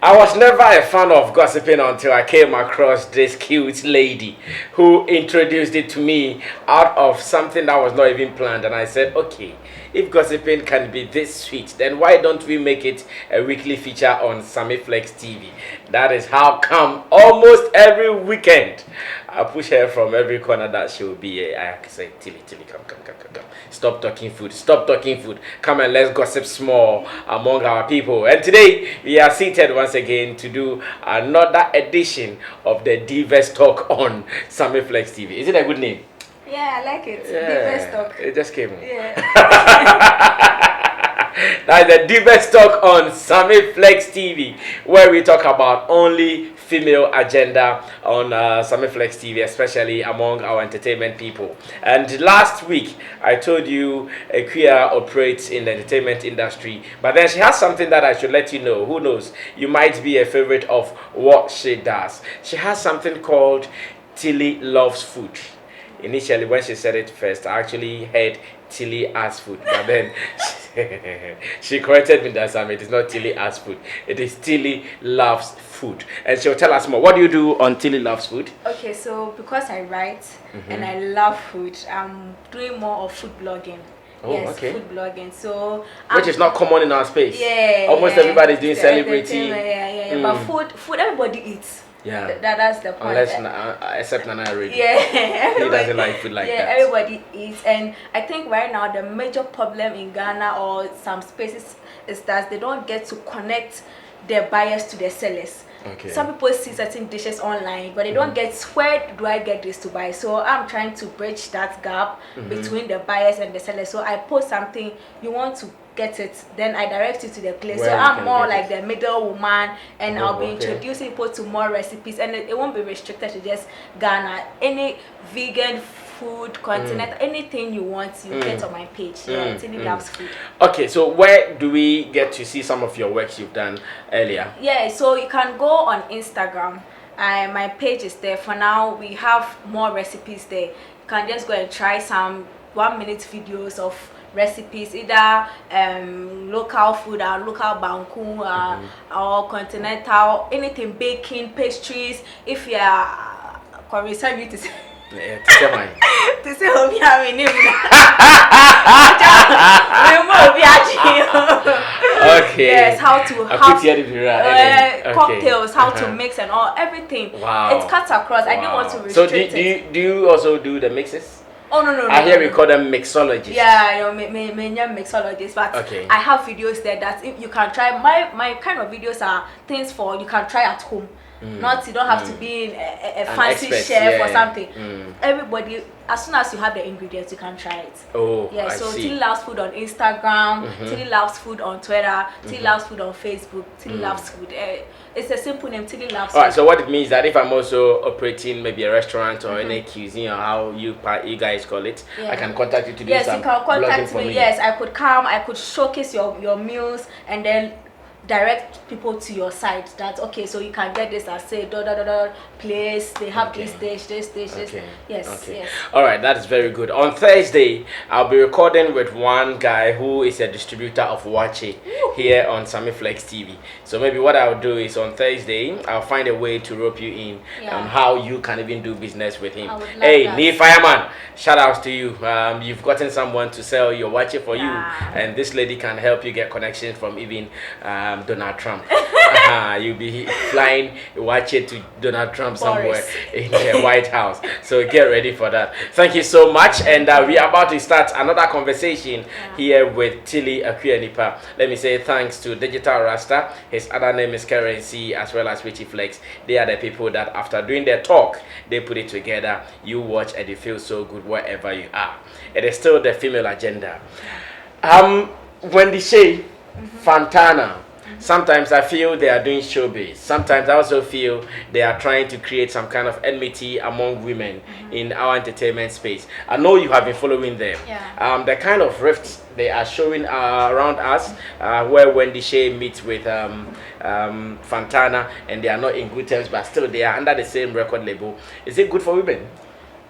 I was never a fan of gossiping until I came across this cute lady who introduced it to me out of something that was not even planned. And I said, okay, if gossiping can be this sweet, then why don't we make it a weekly feature on Sammy Flex TV? That is how come almost every weekend I push her from every corner that she will be. I can say, Tilly, come. Stop talking food. Stop talking food. Come and let's gossip small among our people. And today we are seated once again to do another edition of the Divas Talk on Sammy Flex TV. Is it a good name? Yeah, I like it. Yeah, Divas Talk. it just came. Yeah. That's the Divas Talk on Sammy Flex TV, where we talk about only female agenda on Sammy Flex TV, especially among our entertainment people. And last week, I told you a queer operates in the entertainment industry, but then she has something that I should let you know. Who knows? You might be a favorite of what she does. She has something called Tilly Loves Food. Initially, when she said it first, I actually heard Tilly as food, but then she corrected me that Sam, it is not Tilly as food, it is Tilly Loves Food. And she'll tell us more. What do you do on Tilly Loves Food? Okay, so because I write and I love food, I'm doing more of food blogging. Oh, yes, okay. Food blogging. So which is not common in our space. Yeah. Almost everybody's doing celebrity. Yeah. But food, everybody eats. Yeah, that's the point. Unless except Nana already. Yeah, he doesn't like food like that. Yeah, everybody eats, and I think right now the major problem in Ghana or some spaces is that they don't get to connect their buyers to their sellers. Okay. Some people see certain dishes online, but they don't get where do I get this to buy. So I'm trying to bridge that gap between the buyers and the sellers. So I post something, you want to get it, then I direct you to the place. Where so I'm more like it? the middle woman, and I'll be okay. introducing people to more recipes, and it won't be restricted to just Ghana. Any vegan food, continent, anything you want, you get on my page. Yeah, Tilly Loves Food. Okay, so where do we get to see some of your works you've done earlier? Yeah, so you can go on Instagram. My page is there. For now, we have more recipes there. You can just go and try some 1-minute videos of recipes, either local food or local banku or continental, anything, baking, pastries. If you are you to say to say okay. Yes, how cocktails, okay. how to mix and all, everything. Wow. It cuts across. I didn't want to So restrict it. do you also do the mixes? Oh no. I hear we call them mixologists. Yeah, mixologists, but okay. I have videos there that if you can try. My kind of videos are things for you can try at home. Not you don't have to be a fancy expert, chef or something. Everybody, as soon as you have the ingredients, you can try it. Oh, yeah. I So see. Tilly Loves Food on Instagram, Tilly Loves Food on Twitter, Tilly Loves Food on Facebook, Tilly Loves Food. It's a simple name, Tilly Loves Food. Alright, so what it means that if I'm also operating maybe a restaurant or any cuisine or how you guys call it, I can contact you to do some Yes, you can contact for me. Yes, I could come, I could showcase your meals and then direct people to your site. That okay, so you can get this as say place, they have this dish. Yes. All right, that is very good. On Thursday I'll be recording with one guy who is a distributor of Wache here on Sammy Flex TV. So maybe what I'll do is on Thursday I'll find a way to rope you in on how you can even do business with him. Hey, Need Fireman, shout outs to you. You've gotten someone to sell your Wache for you, and this lady can help you get connections from even Donald Trump. You'll be flying Wache to Donald Trump somewhere in the White House. So get ready for that. Thank you so much, and we are about to start another conversation here with Tilly Akuanipa. Let me say thanks to Digital Rasta. His other name is Currency, as well as Richie Flex. They are the people that after doing their talk, they put it together. You watch and you feel so good wherever you are. It is still the female agenda. Wendy, Shay, Fantana. Sometimes I feel they are doing showbiz. Sometimes I also feel they are trying to create some kind of enmity among women in our entertainment space. I know you have been following them. The kind of rifts they are showing around us, where Wendy Shay meets with Fantana, and they are not in good terms, but still they are under the same record label. Is it good for women?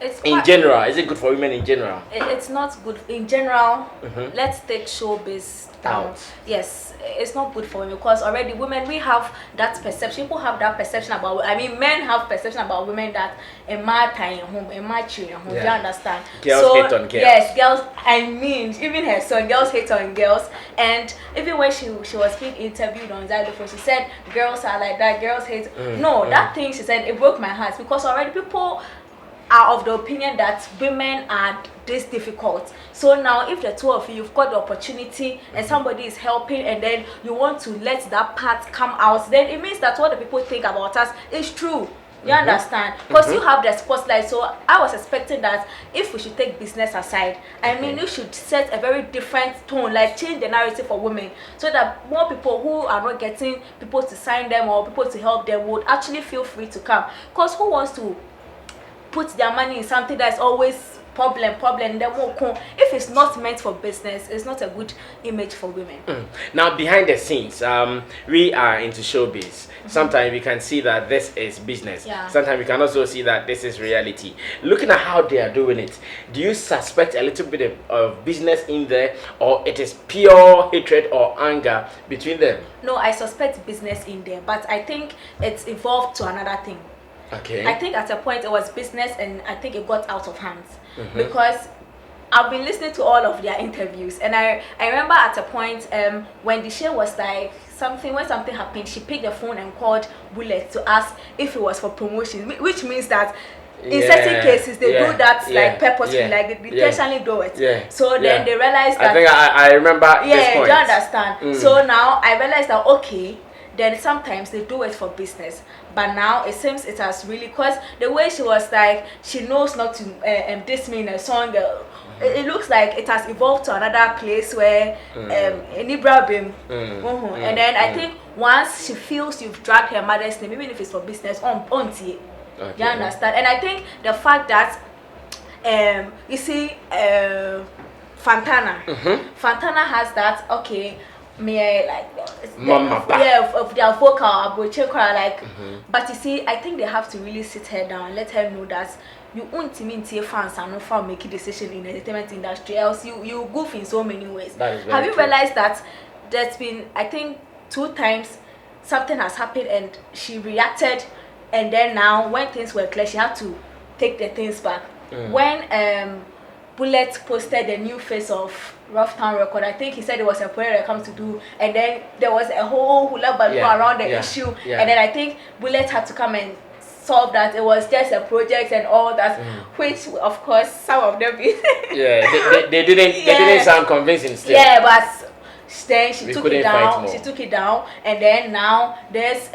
it's in general, is it good for women in general? It's not good in general. Mm-hmm. Let's take showbiz down. Out. Yes, it's not good for women because already women, we have that perception. People have that perception about. I mean, men have perception about women that a man tying home, a man chewing home. Do you understand? Girls hate on girls. Yes, girls. I mean, even her son, girls hate on girls. And even when she was being interviewed on Xylophone, she said girls are like that. Girls hate. That thing she said, it broke my heart because already people are of the opinion that women are this difficult. So now if the two of you've got the opportunity and somebody is helping and then you want to let that part come out, then it means that what the people think about us is true. You understand? Because you have the spotlight. So I was expecting that if we should take business aside, I mean, you should set a very different tone, like change the narrative for women, so that more people who are not getting people to sign them or people to help them would actually feel free to come. Because who wants to put their money in something that's always problem, then won't come. If it's not meant for business, it's not a good image for women. Now, behind the scenes, we are into showbiz. Sometimes we can see that this is business. Sometimes we can also see that this is reality. Looking at how they are doing it, do you suspect a little bit of business in there, or it is pure hatred or anger between them? No, I suspect business in there, but I think it's evolved to another thing. Okay. I think at a point it was business and I think it got out of hands because I've been listening to all of their interviews and I remember at a point when Shay was like when something happened, she picked the phone and called Bullet to ask if it was for promotion, which means that in certain cases they do that like purposefully, like they intentionally do it. So then they realized that I think I remember this point. Do you understand? So now I realized that okay, then sometimes they do it for business, but now it seems it has really, because the way she was like she knows not to diss me in a song, it looks like it has evolved to another place where and then I think once she feels you've dragged her mother's name, even if it's for business, on you understand? And I think the fact that you see Fantana Fantana has that, okay, me like Mama, of their vocal like but you see, I think they have to really sit her down and let her know that you won't mean fans and not make a decision in the entertainment industry, else you goof in so many ways. Have you realized that there's been, I think 2 times something has happened and she reacted, and then now when things were clear she had to take the things back. When Bullet posted the new face of Rough Town Record, I think he said it was a prayer that comes to do, and then there was a whole hula baloo around the issue, and then I think Bullet had to come and solve that. It was just a project and all that, which of course some of them they didn't sound convincing still. But then she took it down, and then now there's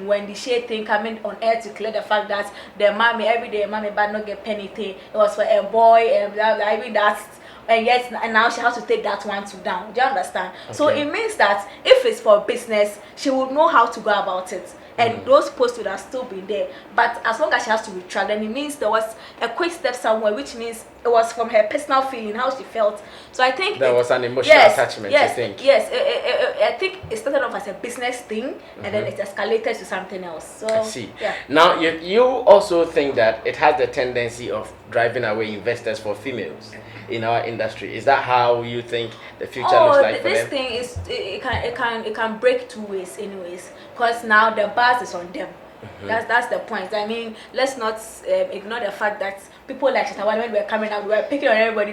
Wendy Shay thing coming on air to clear the fact that the mommy everyday mommy but not get penny thing, it was for a boy and blah blah, I mean that's, and yes, and now she has to take that one to down. Do you understand? So it means that if it's for business, she would know how to go about it, and those posts would have still been there. But as long as she has to retract, then it means there was a quick step somewhere, which means it was from her personal feeling, how she felt. So I think there was an emotional attachment. I think I think it started off as a business thing, and then it escalated to something else. So I see. Now you also think that it has the tendency of driving away investors for females in our industry. Is that how you think the future looks like for them? This thing is, it can break 2 ways anyways, because now the buzz is on them. That's the point. I mean, let's not ignore the fact that people like Shatawan, when we were coming out, we were picking on everybody.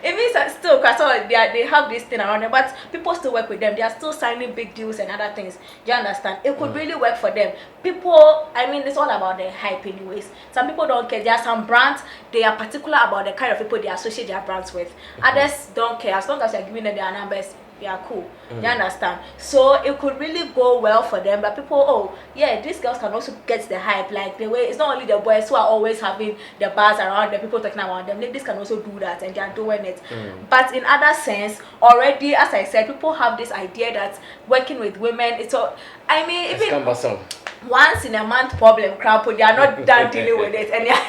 It means that still, because they have this thing around them, but people still work with them. They are still signing big deals and other things. Do you understand? It could really work for them. People, I mean, it's all about the hype anyways. Some people don't care. There are some brands, they are particular about the kind of people they associate their brands with. Others don't care. As long as you're giving them their numbers, they are cool. You understand? So it could really go well for them. But people, these girls can also get the hype. Like the way, it's not only the boys who are always having the bars around them, people talking about them. Ladies can also do that, and they are doing it. But in other sense, already, as I said, people have this idea that working with women, it's all, I mean, it's cumbersome. Once in a month problem crap, they are not done dealing with it, and they are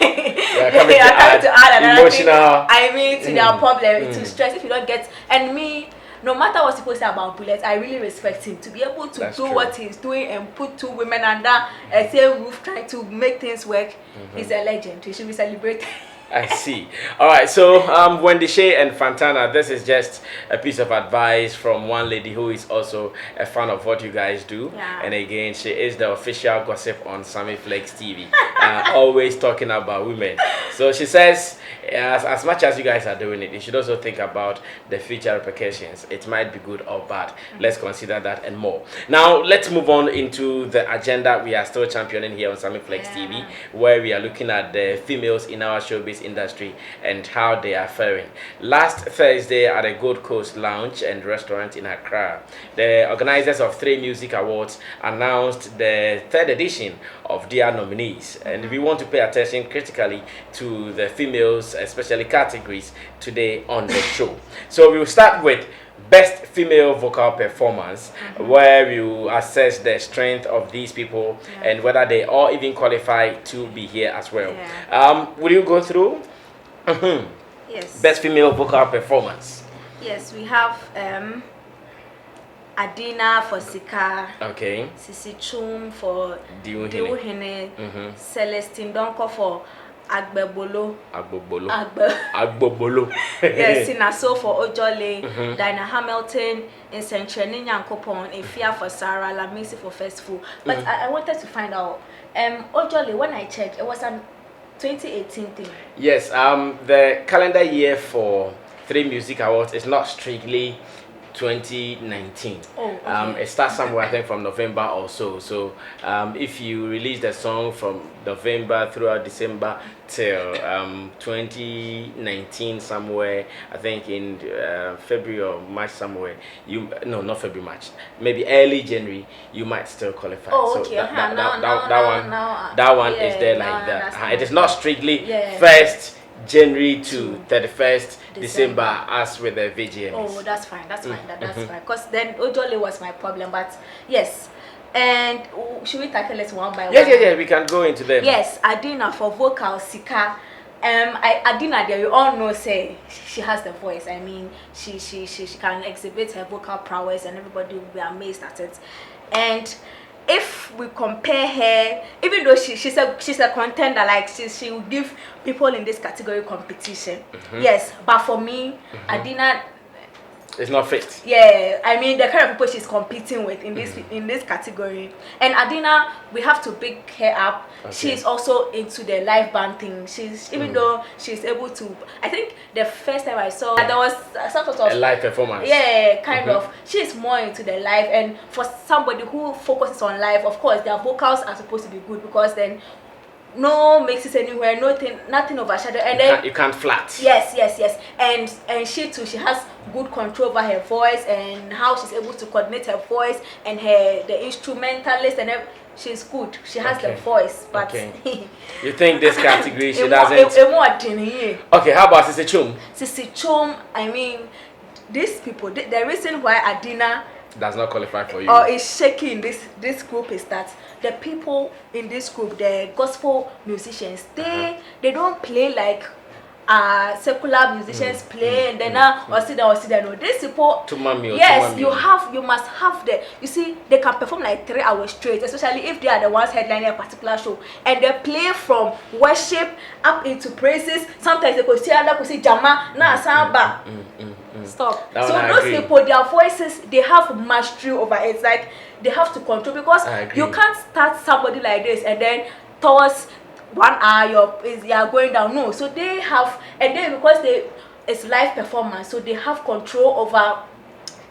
coming to add another emotional thing, I mean, to their problem, to stress if you don't get. And me, no matter what people say about Bullet, I really respect him to be able to do what he's doing and put 2 women under a same roof trying to make things work. He's a legend. He should be celebrated. I see. All right. So, Wendy, Shay, and Fantana, this is just a piece of advice from one lady who is also a fan of what you guys do. Yeah. And again, she is the official gossip on Sammy Flex TV, always talking about women. So she says, as much as you guys are doing it, you should also think about the future repercussions. It might be good or bad. Let's consider that and more. Now, let's move on into the agenda we are still championing here on Sammy Flex TV, where we are looking at the females in our showbiz industry and how they are faring. Last Thursday at the Gold Coast Lounge and Restaurant in Accra, the organizers of 3Music Awards announced the third edition of their nominees, and we want to pay attention critically to the females, especially categories, today on the show. So we will start with Best Female Vocal Performance, where you assess the strength of these people and whether they all even qualify to be here as well. Will you go through? Yes. Best Female Vocal Performance. Yes, we have Adina for Sika. Okay. Sisi Chum for Diuhene. Celestine Donko for Agbebolo. Agbobolo. Yes, Sinaso for Ojole, Dinah Hamilton, in Centrani Yankopon, Efia for Sarah, Lamisi for Festival. But I wanted to find out, Ojole, when I checked, it was an 2018 thing. Yes, the calendar year for 3Music Awards is not strictly 2019. It starts somewhere, I think, from November or so. So if you release the song from November throughout December till 2019 somewhere, I think in February or March somewhere, not February, March, maybe early January, you might still qualify. So that one is there like that. It is not strictly first January to 31st December as with the VGMs. Oh, that's fine. That's fine. That's fine. Because then Ojole was my problem. But yes. And should we tackle it one by one? Yeah. We can go into them. Yes, Adina for vocal Sika. Adina, there you all know, say she has the voice. I mean, she can exhibit her vocal prowess, and everybody will be amazed at it. And if we compare her, even though she's a contender, like she will give people in this category competition. Yes, but for me, Adina, it's not fit. Yeah, I mean the kind of people she's competing with in this category. And Adina, we have to pick her up. She's also into the live band thing. She's even though she's able to, I think the first time I saw there was some sort of a live performance. Yeah, kind of. She's more into the live, and for somebody who focuses on live, of course their vocals are supposed to be good, because then no mixes anywhere, nothing overshadow, and then you can't flat. Yes, and she too, she has good control over her voice and how she's able to coordinate her voice and the instrumentalist and she's good. She has the voice, but you think this category she doesn't? Okay, how about Sisi Chum? Sisi Chum, I mean, these people, the reason why Adina does not qualify for you or is shaky in this group is that the people in this group, the gospel musicians, they don't play like secular musicians play and then or sit down. No, these people, you must have you see, they can perform like 3 hours straight, especially if they are the ones headlining a particular show, and they play from worship up into praises. Sometimes they could see jama na samba. Stop. So those people, their voices, they have mastery over it. It's like they have to control, because you can't start somebody like this and then towards 1 hour you're going down. No, so they have, and then because it's live performance, so they have control over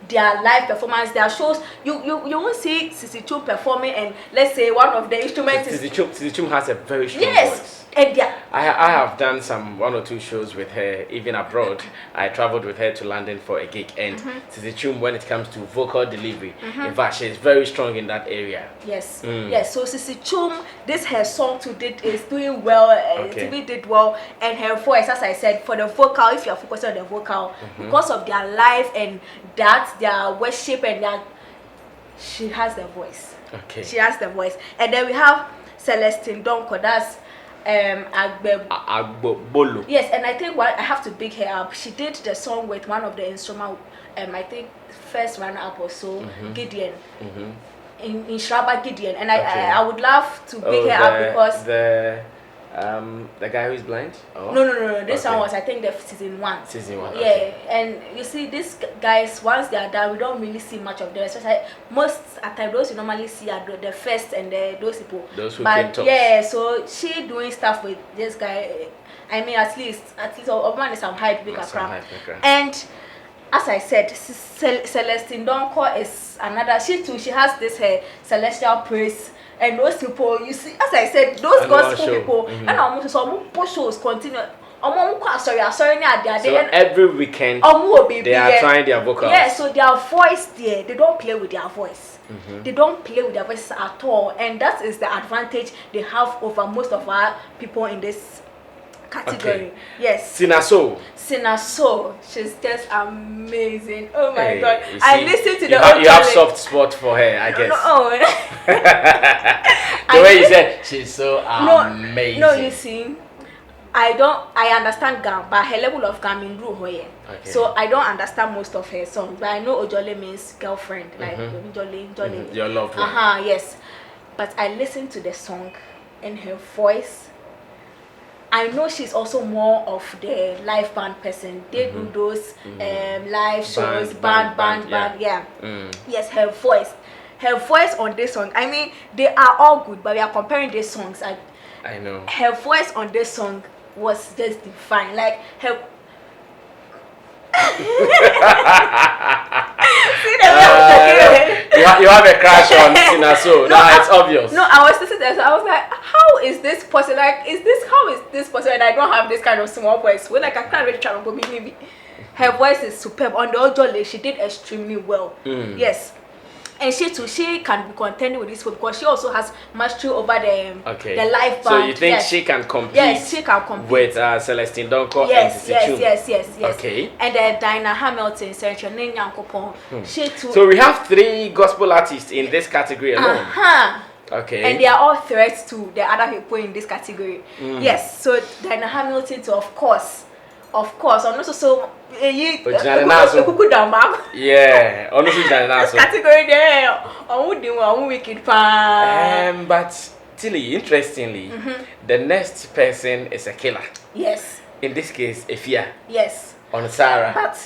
their live performance, their shows. You won't see Sisi Chum performing and let's say one of the instruments Sisi Chum has a very strong voice. And I have done 1 or 2 shows with her, even abroad. I traveled with her to London for a gig, and Sisi Chum, when it comes to vocal delivery, in fact, she's very strong in that area. Yes. So Sisi Chum, her song is doing well. TV did well, and her voice, as I said, for the vocal, if you are focusing on the vocal, because of their life and their worship and she has the voice. She has the voice, and then we have Celestine Donko. That's Agbobolo. Yes, and I think I have to big her up. She did the song with one of the instrument, I think first runner-up or so, Gideon. In Shraba Gideon, and I would love to big her up because The guy who is blind? Oh. No. This one was, I think, the season 1. Season 1. Yeah, okay. and you see, these guys, once they are done, we don't really see much of them. Especially most at times, those you normally see are the first and those people. Those who but came tops. yeah, so she doing stuff with this guy. I mean, at least, man is some hype big crap. And as I said, Celestine Donko is another. She too. She has this her celestial praise. And those people, you see, as I said, those gospel people, and almost some shows continue. So every weekend they are trying their vocals. Yeah, so their voice there, they don't play with their voice. They don't play with their voice at all, and that is the advantage they have over most of our people in this category. Yes. Sinaso, she's just amazing. Oh my God! See, I listened to the. You have soft spot for her, I guess. The way you said she's so amazing. No, you see, I understand Gam, but her level of Gam in Ru here. So I don't understand most of her songs, but I know Ojole means girlfriend, like Jolly. Your loved one. Yes. But I listened to the song and her voice. I know she's also more of the live band person. They do those live shows, band. Yeah. Yes, her voice on this song. I mean, they are all good, but we are comparing these songs. I know. Her voice on this song was just divine. Like her. See the way you have a crush on Sinaso. No, it's obvious. No, I was listening to this. I was like, how is this possible? Like, how is this possible? And I don't have this kind of small voice. When like I can't really travel, but maybe her voice is superb. On the Ojole, she did extremely well. Yes. And she too, she can be contending with this one because she also has mastery over the live band. So you think she can compete? Yes, she can compete with Celestine Donko. Yes. Okay. And then Dinah Hamilton, she too. So we have 3 gospel artists in this category alone. Okay. And they are all threats to the other people in this category. Yes. So Dinah Hamilton too, of course. And also yeah, category there. Wicked but Tilly, interestingly, the next person is a killer. Yes. In this case, Efia. Yes. On Sarah. But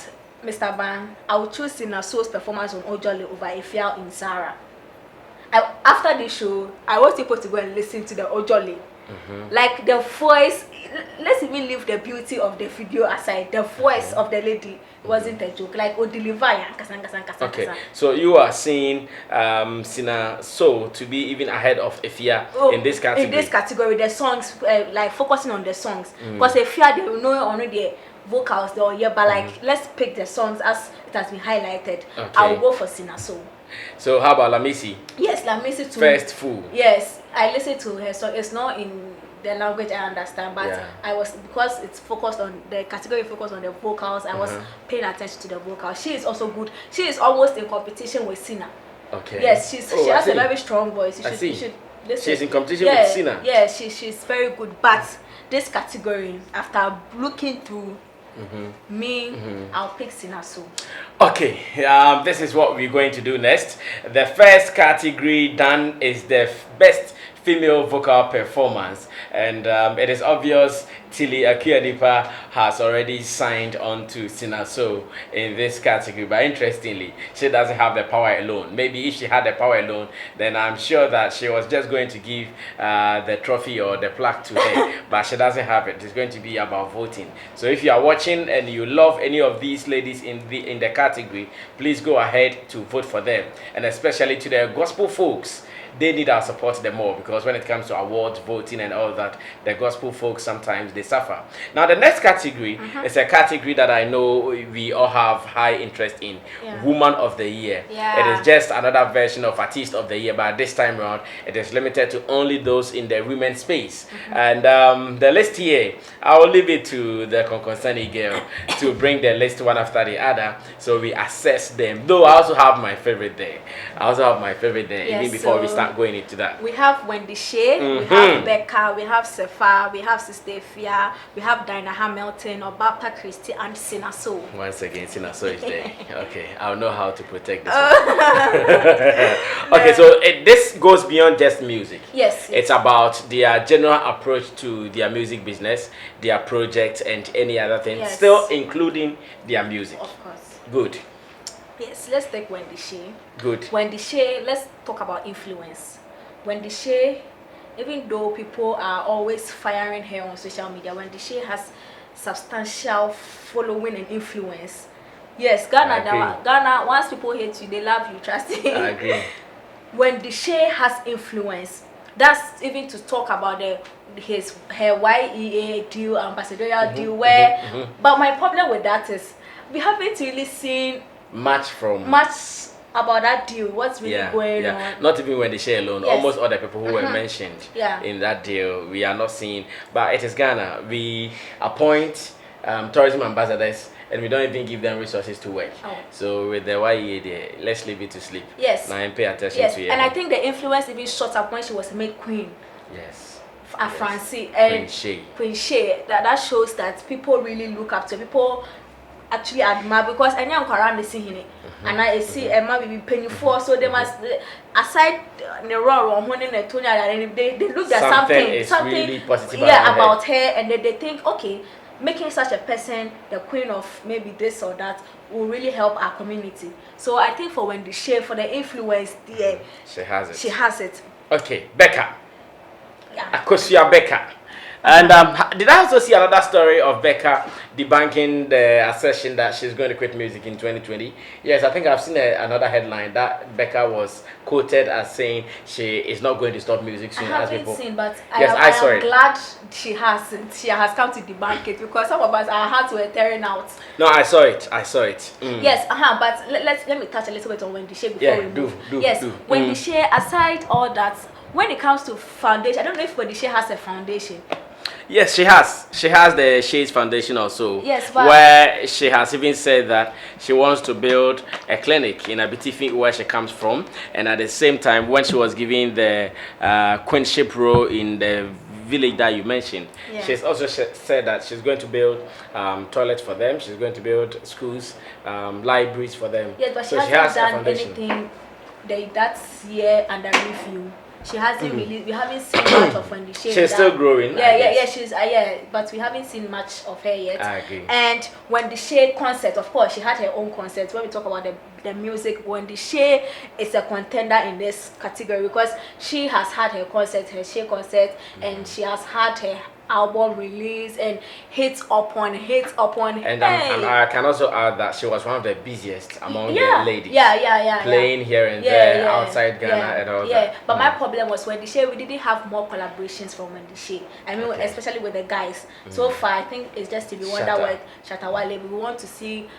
Mr. Ban, I would choose Sinaso's performance on Ojole over Efia in Sarah. After the show, I want people to go and listen to the Ojole. Like the voice, let's even leave the beauty of the video aside. The voice of the lady wasn't a joke. Like Okay, so you are seeing Sinaso to be even ahead of Efia in this category. In this category, the songs, like focusing on the songs, because Efia, they know only the vocals though. Yeah, but like let's pick the songs as it has been highlighted. I will go for Sinaso. So how about Lamisi? Yes, Lamisi too. First Fool. Yes, I listened to her song. It's not in the language I understand, but I was, because it's focused on the category, focused on the vocals. I was paying attention to the vocals. She is also good. She is almost in competition with Sina. Okay. Yes, she has a very strong voice. You should listen. She's in competition with Sina. Yeah, she's very good. But this category, after looking through. I'll pick Sinaso. Okay, this is what we're going to do next. The first category done is the best female vocal performance, and it is obvious Tilly Akiadipa has already signed on to Sinaso in this category. But interestingly, she doesn't have the power alone. Maybe if she had the power alone, then I'm sure that she was just going to give the trophy or the plaque to her. But she doesn't have it. It's going to be about voting. So if you are watching and you love any of these ladies in the category, please go ahead to vote for them. And especially to the gospel folks, they need our support the more, because when it comes to awards, voting and all that, the gospel folks sometimes they suffer. Now the next category is a category that I know we all have high interest in. Woman of the Year. It is just another version of Artist of the Year, but this time around it is limited to only those in the women's space. And the list here, I will leave it to the Conconsani girl to bring the list one after the other, so we assess them. Though I also have my favorite there. Even before we start going into that. We have Wendy, Shay, we have Becca, we have Sefa, we have Sister Fia, we have Dinah Hamilton, Obapa Christie, and Sinaso. Once again, Sinaso is there. Okay, I'll know how to protect this Okay, so this goes beyond just music. Yes. It's about their general approach to their music business, their projects, and any other thing, Yes. still including their music. Of course. Good. Yes, let's take Wendy Shay. Good. Wendy Shay, let's talk about influence. Wendy Shay, even though people are always firing her on social media, Wendy Shay has substantial following and influence. Yes, Ghana, once people hate you, they love you, trust me. I agree. Wendy Shay has influence. That's even to talk about her YEA deal, ambassadorial deal, where but my problem with that is we haven't really seen much about that deal. What's really going on? Not even Wendy Shay alone. Yes. Almost other people who were mentioned in that deal, we are not seeing. But it is Ghana. We appoint tourism ambassadors, and we don't even give them resources to work. So with the YEA there, let's leave it to sleep. Yes. Now and pay attention to it. And I think the influence even shot up when she was made queen. Yes. Francie and Queen Shay. That shows that people really look up to people. Actually admire, because I know around the scene and I see Emma will be paying for, so they must aside the wrong when they look at something really positive about her, and they think, okay, making such a person the queen of maybe this or that will really help our community. So I think for Wendy Shay, for the influence there, she has it. Okay, Becca. Akosia Becca. And did I also see another story of Becca debunking the assertion that she's going to quit music in 2020? Yes, I think I've seen another headline that Becca was quoted as saying she is not going to stop music soon. I haven't seen, but yes, I saw am it. Glad she has come to debunk it, because some of us, our hearts were tearing out. No, I saw it. Yes, but let me touch a little bit on Wendy Shay before we move. Do. Wendy Shay, aside all that, when it comes to foundation, I don't know if Wendy Shay has a foundation. Yes, she has. She has the Shay's Foundation also. Yes, but where she has even said that she wants to build a clinic in Abitifi, where she comes from, and at the same time, when she was giving the queenship role in the village that you mentioned, she's also said that she's going to build toilets for them. She's going to build schools, libraries for them. Yes, but she hasn't done anything that's year under review. She hasn't really. We haven't seen much of Wendy Shay. She's still growing. She's but we haven't seen much of her yet. I agree. And Wendy Shay concert, of course, she had her own concert. When we talk about the music, Wendy Shay is a contender in this category, because she has had her concert, her Shay concert, and she has had her album release and hits upon and I can also add that she was one of the busiest among the ladies. Playing here and there outside Ghana and all that. But my problem was Wendy Shay, we didn't have more collaborations from Wendy Shay. I mean, especially with the guys. So far, I think it's just to be wonder with Shatawale. We want to see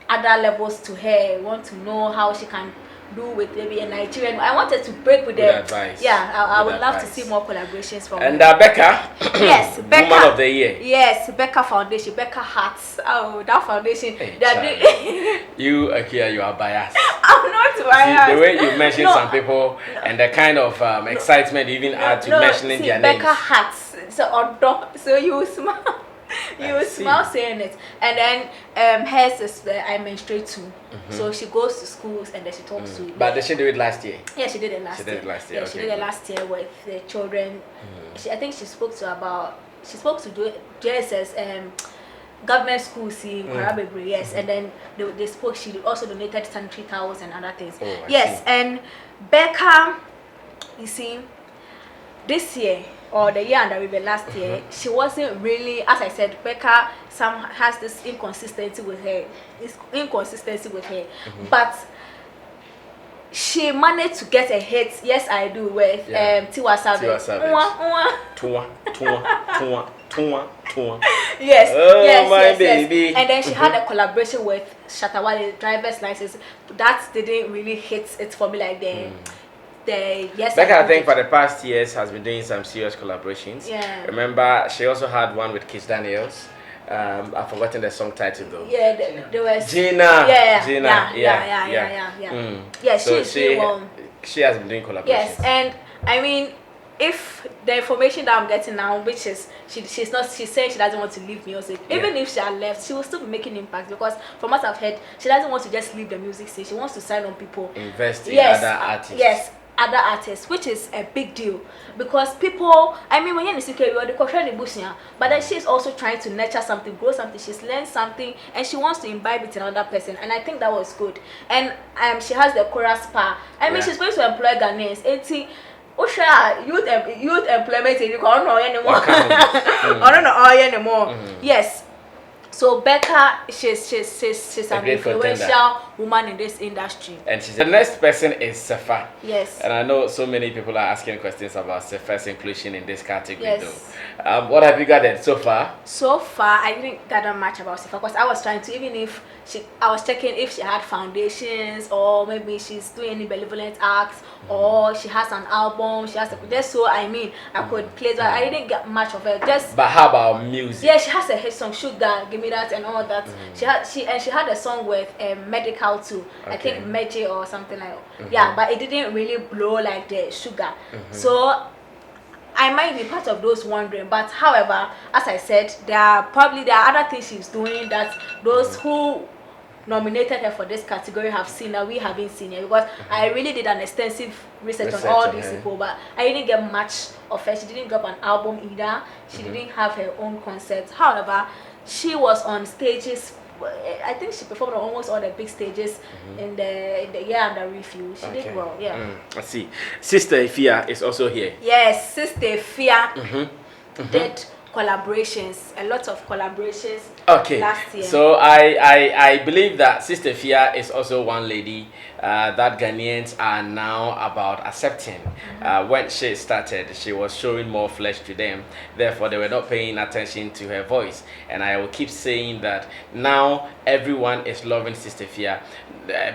other levels to her. We want to know how she can do with maybe a Nigerian. I wanted to break with the advice. I would love to see more collaborations from and Becca. Yes, Becca, Woman of the Year. Yes, Becca Foundation, Becca Hats. Oh, that foundation. You Akia, you are biased. I'm not biased. See, the way you mention some people and the kind of excitement you even add to mentioning their names. Becca Hats. So you smile. You smile saying it. And then hers is I menstruate too. So she goes to schools and then she talks to. But did she do it last year? Yeah, she did it last year. Yeah, she did it last year with the children. I think she spoke to JSS government schools in Kwarabebre, yes. And then they spoke. She also donated sanitary towels and other things. Yes, and Becca, you see, this year or the year under River last year, she wasn't really, as I said, Becca has this inconsistency with her. But she managed to get a hit. Yes, I do with Tiwa Savage. Yes, baby. And then she had a collaboration with Shatawale, driver's license. That didn't really hit it for me like Becca, I think for the past years has been doing some serious collaborations. Remember, she also had one with Kiss Daniels. I've forgotten the song title though. There was Gina. Yeah, So she has been doing collaborations. Yes, and I mean, if the information that I'm getting now, which is she's saying she doesn't want to leave music. Even if she had left, she will still be making impact, because from what I've heard, she doesn't want to just leave the music scene. She wants to sign on people, invest in other artists. Yes, other artists, which is a big deal, because people, I mean, when you're in the secret, you're the control the bush, but then she's also trying to nurture something, grow something. She's learned something, and she wants to imbibe it in another person, and I think that was good. And she has the chorus part. I mean, she's going to employ Ghanaians. 80 youth employment in I don't know anymore. I don't know anymore. Yes. So Becca, she's an influential woman in this industry. And the next person is Sefa. Yes. And I know so many people are asking questions about Sefa's inclusion in this category. Yes. Though. What have you gathered so far? So far, I didn't gather much about Sefa, because I was trying to, even if I was checking if she had foundations, or maybe she's doing any benevolent acts, or she has an album, she has just so I could play that. I didn't get much of it. But how about music? Yeah, she has a hit song, Sugar, Give Me That, and all that. She had a song with Medical too. I think Meji or something like that. Yeah, but it didn't really blow like the Sugar. So I might be part of those wondering, but however, as I said, there are other things she's doing that those who nominated her for this category have seen that we haven't seen yet, because I really did an extensive research on all these people, but I didn't get much of her. She didn't drop an album either. She didn't have her own concerts. However, she was on stages. I think she performed on almost all the big stages in the year under review. She did well, yeah. I see. Sister Ifia is also here. Yes, Sister Ifia did collaborations, a lot of collaborations last year. So I believe that Sister Fia is also one lady that Ghanaians are now about accepting. When she started, she was showing more flesh to them, therefore they were not paying attention to her voice. And I will keep saying that now everyone is loving Sister Fia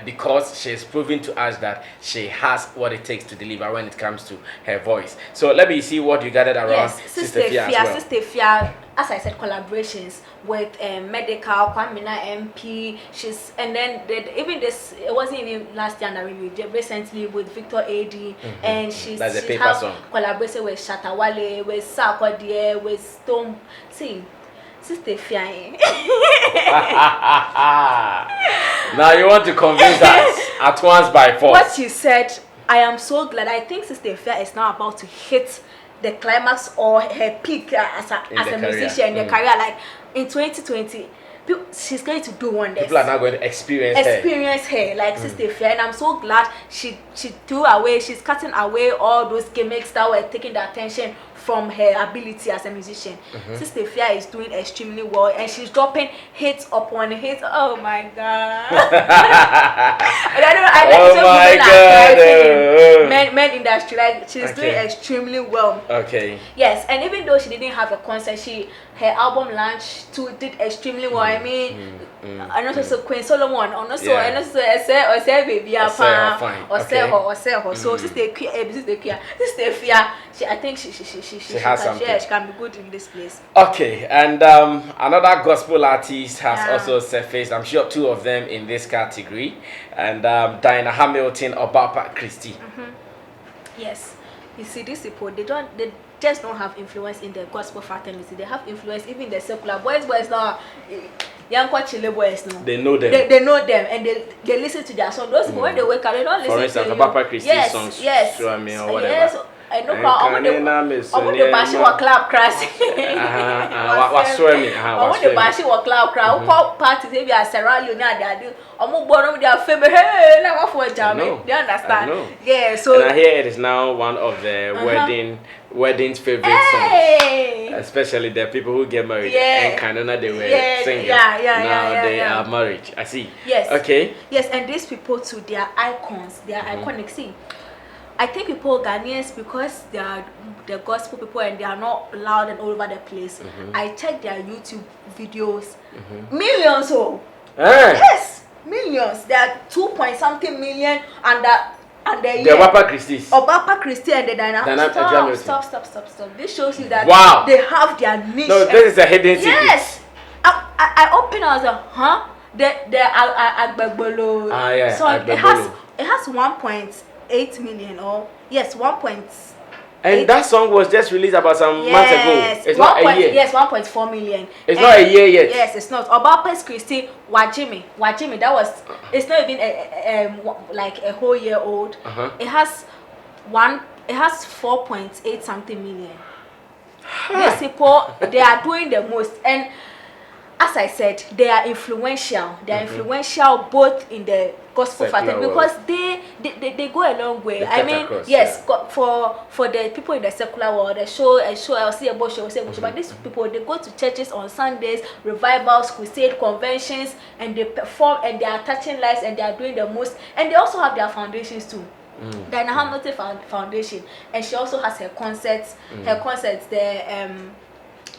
because she's proving to us that she has what it takes to deliver when it comes to her voice. So let me see what you gathered around Sister Fia as well. Sister Fia, as I said, collaborations with Medical, Kwamina MP. And then even this, it wasn't even last year, we did recently with Victor AD, and she has collaboration with Shatawale, with Sarkodie, with Stone. See, Sister Fia. Now you want to convince us at once by force. What she said, I am so glad. I think Sister Fia is now about to hit the climax or her peak as a musician in the career. Like in 2020, she's going to do wonders. People are now going to experience her like Sister Fia, and I'm so glad she's cutting away all those gimmicks that were taking the attention from her ability as a musician. Sister Fia is doing extremely well, and she's dropping hits upon hits. Oh my god! Men industry, like she's doing extremely well. Yes, and even though she didn't have a concert, her album launch too did extremely well. I mean, I know so Queen Solomon, or not so, and also I say baby, or say her. So Sister Fia, I think she has something. Yeah, she can be good in this place. Okay, and another gospel artist has also surfaced. I'm sure two of them in this category, and Diana Hamilton or Bapa Christie. Yes, you see, these people, they just don't have influence in the gospel fraternity. They have influence even in the secular boys now. Young Chile boys now. They know them. They know them, and they listen to their songs. Those people, when they wake up, they don't listen. For instance, Bapa Christie songs. Yes. Or whatever. Yes. I know how the bashi wa club crash. What's swimming? The bashi wa club crash. Who parties maybe a Sarah Leona they do. Born their family. Hey, now what for jamming? They understand. Yeah. So and I hear it is now one of the wedding's favorite songs. Especially the people who get married. And Canada they were singing. Now they are married. I see. Yes. Okay. Yes, and these people too, they are icons. They are iconic. See, I think people, Ghanaians, because they are the gospel people and they are not loud and all over the place. I checked their YouTube videos. Millions, yes, millions. There are 2-point-something million and the Bapa Christie. Bapa Christie and the Diana. Stop. This shows you that they have their niche. No, this is a hidden secret. Yes. I opened. I was like, huh? The Agbegbolo. So it has 1.8 million or yes 1. And that song was just released about some months ago. It's not a year. Yes, 1.4 million. It's not a year yet. Yes, it's not. About Pes Christie, Wajimi. That was. It's not even like a whole year old. It has 4.8 something million. These people, they are doing the most, and as I said, they are influential. They are influential both in the gospel fraternity because they go a long way. I mean, across, yes, for the people in the secular world, I'll see a bush, but these people, they go to churches on Sundays, revivals, crusade, conventions, and they perform, and they are touching lives, and they are doing the most, and they also have their foundations too. Diana Hamilton Foundation, and she also has her concerts. The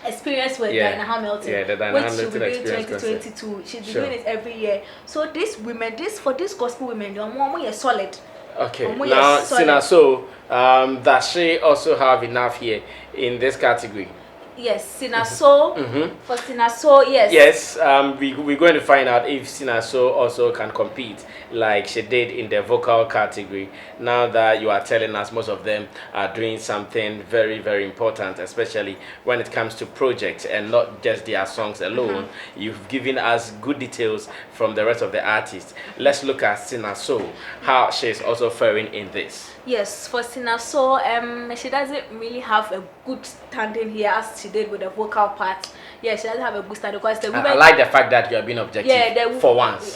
experience with Diana Hamilton, which she'll be doing 2022. She'll be doing it every year. So these women, for these gospel women, they are more solid. Okay. Now, Sina, so does she also have enough here in this category? Yes, Sinaso. For Sinaso, yes. Yes, we're going to find out if Sinaso also can compete like she did in the vocal category. Now that you are telling us most of them are doing something very, very important, especially when it comes to projects and not just their songs alone. You've given us good details from the rest of the artists. Let's look at Sinaso, how she's also faring in this. Yes, for Sinaso, she doesn't really have a good standing here as she did with the vocal part. Yeah, she doesn't have a good standing because the women. I like the fact that you are being objective for once.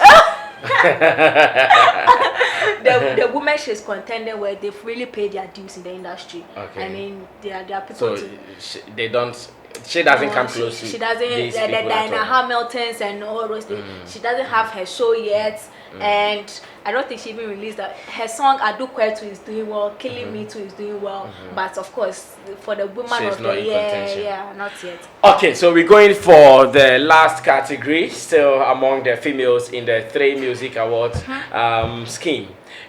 The women she's contending with, they've really paid their dues in the industry. Okay. I mean, they are people. So she doesn't come close to. She doesn't. The Diana Hamiltons and all those things. She doesn't have her show yet. And I don't think she even released that. Her song Adu Kwetu is doing well, Killing Me Too is doing well, but of course for the woman of the year, not yet. Okay, so we're going for the last category, still among the females in the 3Music Awards scheme.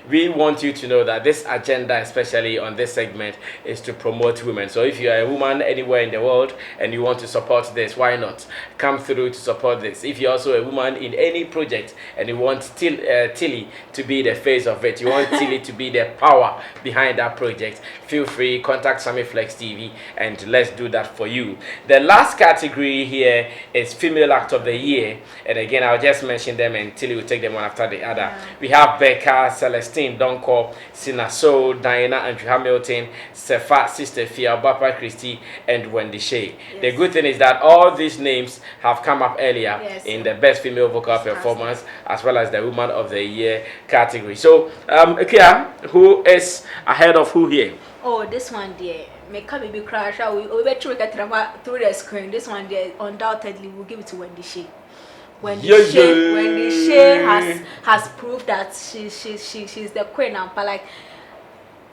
We want you to know that this agenda, especially on this segment, is to promote women. So if you are a woman anywhere in the world and you want to support this, why not come through to support this? If you're also a woman in any project and you want Tilly to be the face of it, you want Tilly to be the power behind that project, feel free, contact Sammy Flex TV and let's do that for you. The last category here is Female Act of the Year. And again, I'll just mention them and Tilly will take them one after the other. We have Becca, Celestine Donko, Sinaso, Diana Andrew Hamilton, Sefa, Sister Fia, Bapa Christie, and Wendy Shay. Yes. The good thing is that all these names have come up earlier in the Best Female Vocal Performance as well as the Woman of the Year category. So, Kia, who is ahead of who here? Oh, this one there. Make a baby crash. We through the screen. This one there, undoubtedly, we'll give it to Wendy Shay. Wendy Shay has proved that she's the queen and like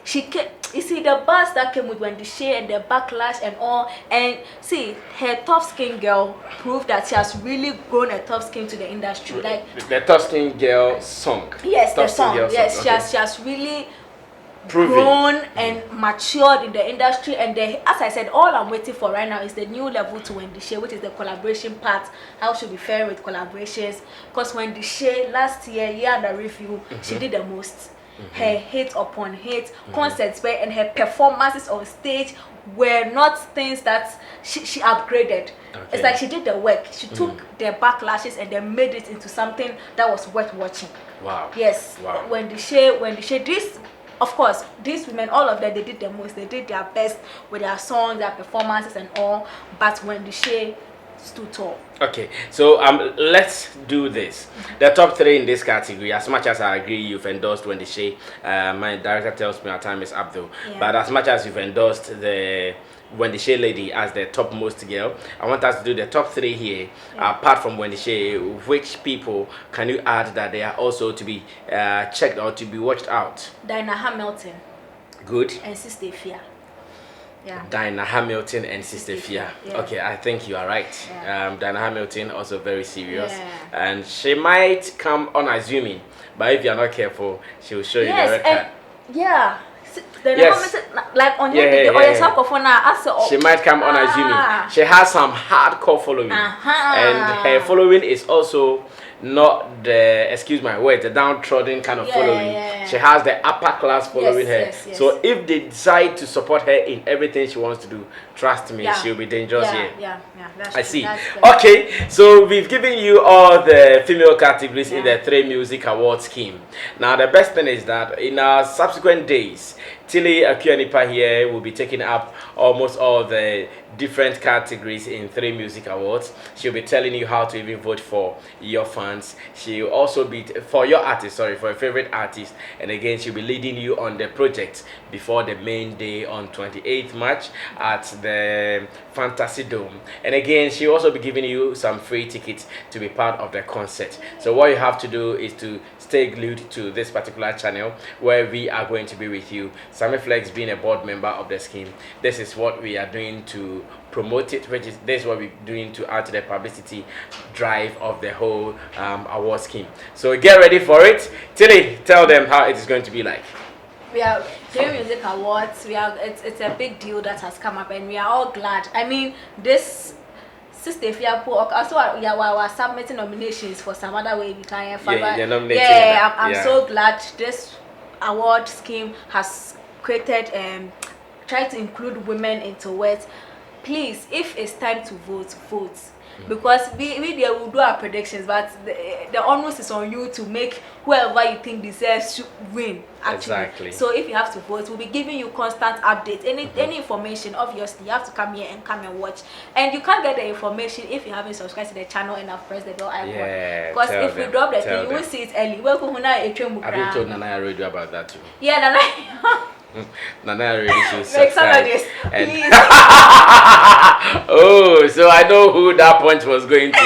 you see the buzz that came with Wendy Shay and the backlash and all, and see her tough skin girl proved that she has really grown a tough skin to the industry. Like the tough skin girl song. Yes, the song. Yes, she has really grown and matured in the industry, and as I said, all I'm waiting for right now is the new level to Wendy Shay, which is the collaboration part. How should be fair with collaborations, because Wendy Shay last year under review, she did the most. Her hit upon hit concerts and her performances on stage were not things that she upgraded. It's like she did the work. She took the backlashes and then made it into something that was worth watching. Wow. Yes. Wow. Wendy Shay, this. Of course, these women, all of them, they did the most. They did their best with their songs, their performances, and all. But Wendy Shay stood tall. Okay, so let's do this. The top 3 in this category. As much as I agree, you've endorsed Wendy Shay. My director tells me our time is up though. Yeah. But as much as you've endorsed the Wendy Shay lady as the topmost girl, I want us to do the top 3 here. Apart from Wendy Shay, which people can you add that they are also to be checked or to be watched out? Diana Hamilton. Good. And Sister Fia. Yeah. Diana Hamilton and Sister Fia. Yeah. Okay, I think you are right. Yeah. Diana Hamilton also very serious, and she might come unassuming, but if you are not careful, she will show you the red card. Yes. Like on she might come unassuming. She has some hardcore following, and her following is also not the, excuse my words, the downtrodden kind of following. She has the upper class following her. So if they decide to support her in everything she wants to do, trust me, she'll be dangerous here. I see. Okay, so we've given you all the female categories in the 3Music Award scheme. Now the best thing is that in our subsequent days, Tilly Akuanipa here will be taking up almost all the different categories in 3Music Awards. She'll be telling you how to even vote for your fans. She'll also be for your artist, sorry, for your favorite artist. And again, she'll be leading you on the project before the main day on 28th March at the Fantasy Dome. And again, she'll also be giving you some free tickets to be part of the concert. So what you have to do is to stay glued to this particular channel where we are going to be with you. Sammy Flex being a board member of the scheme, this is what we are doing to promote it, which is this is what we're doing to add to the publicity drive of the whole award scheme. So get ready for it. Tilly, tell them how it is going to be like. We are 3Music Awards. It's a big deal that has come up, and we are all glad. I mean, this sister, if you are also we are submitting nominations for some other way we can I'm so glad this award scheme has created try to include women into it. Please, if it's time to vote, vote. Because we will do our predictions, but the onus is on you to make whoever you think deserves to win. Actually. Exactly. So if you have to vote, we'll be giving you constant updates. Any information, obviously, you have to come here and come and watch. And you can't get the information if you haven't subscribed to the channel and have pressed the bell icon. Because if we drop the thing, you will see it early. I've been told Nana already about that too. Yeah, Nana. Nana already should make some of this, please. Oh, so I know who that punch was going to.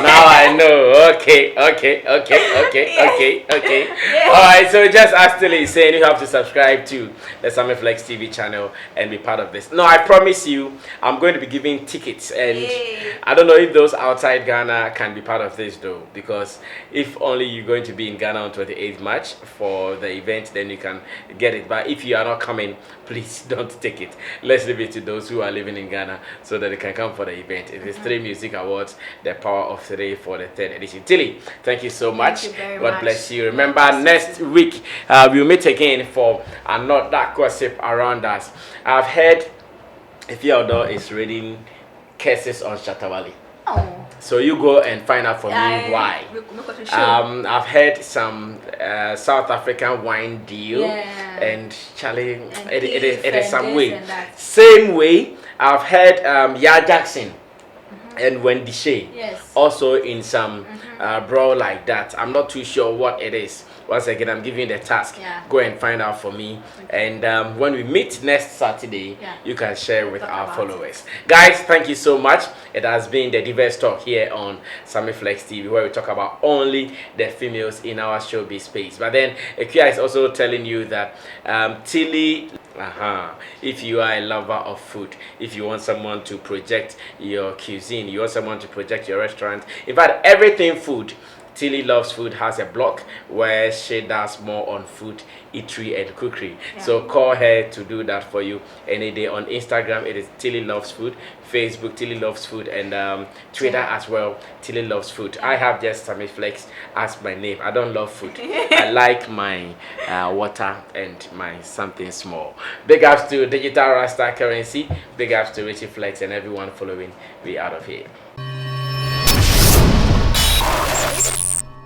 Now I know. Okay. All right, so just as Tilly is saying, you have to subscribe to the Sammy Flex TV channel and be part of this. No, I promise you, I'm going to be giving tickets, and I don't know if those outside Ghana can be part of this though, because if only you're going to be in Ghana on 28th March for the event, then you can get it. But if you are not coming, please don't take it. Let's leave it to those who are living in Ghana so that they can come for the event. It is 3Music Awards, the power of 3 for the 3rd edition. Tilly, thank you so much. Thank you very God much. bless you. Remember, next week we'll meet again for another gossip around us. I've heard if your door is reading curses on Shatawale. Oh. So you go and find out for me why. I've heard some South African wine deal, and Charlie, it is some way. Same way, I've heard Ya Jackson and Wendy Shay also in some brawl like that. I'm not too sure what it is. Once again, I'm giving you the task. Go and find out for me. And when we meet next Saturday, you can share with our followers. Guys, thank you so much. It has been the Diverse Talk here on Sammy Flex TV, where we talk about only the females in our showbiz space. But then, Akia is also telling you that Tilly, if you are a lover of food, if you want someone to project your cuisine, you want someone to project your restaurant, in fact, everything food, Tilly Loves Food has a blog where she does more on food, eatery and cookery. So call her to do that for you any day. On Instagram, it is Tilly Loves Food. Facebook, Tilly Loves Food. And Twitter as well, Tilly Loves Food. I have just Sammy Flex as my name. I don't love food. I like my water and my something small. Big ups to Digital Rasta Currency. Big ups to Richie Flex and everyone following. We out of here.